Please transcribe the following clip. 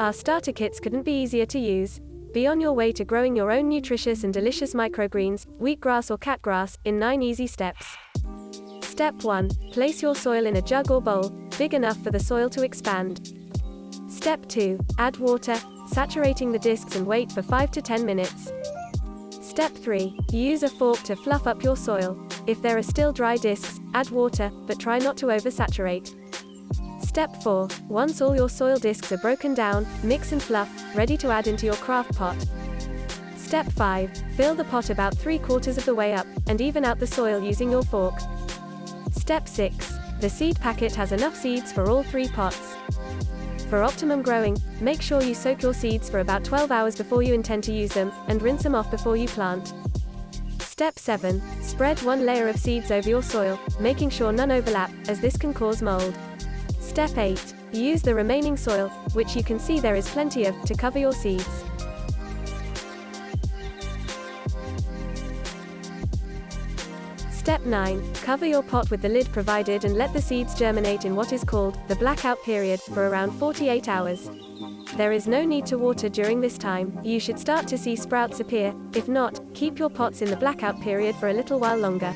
Our starter kits couldn't be easier to use. Be on your way to growing your own nutritious and delicious microgreens, wheatgrass or catgrass, in 9 easy steps. Step 1. Place your soil in a jug or bowl, big enough for the soil to expand. Step 2. Add water, saturating the discs and wait for 5 to 10 minutes. Step 3. Use a fork to fluff up your soil. If there are still dry discs, add water, but try not to oversaturate. Step 4. Once all your soil discs are broken down, mix and fluff, ready to add into your craft pot. Step 5. Fill the pot about 3/4 of the way up, and even out the soil using your fork. Step 6. The seed packet has enough seeds for all 3 pots. For optimum growing, make sure you soak your seeds for about 12 hours before you intend to use them, and rinse them off before you plant. Step 7. Spread 1 layer of seeds over your soil, making sure none overlap, as this can cause mold. Step 8. Use the remaining soil, which you can see there is plenty of, to cover your seeds. Step 9. Cover your pot with the lid provided and let the seeds germinate in what is called the blackout period for around 48 hours. There is no need to water during this time. You should start to see sprouts appear. If not, keep your pots in the blackout period for a little while longer.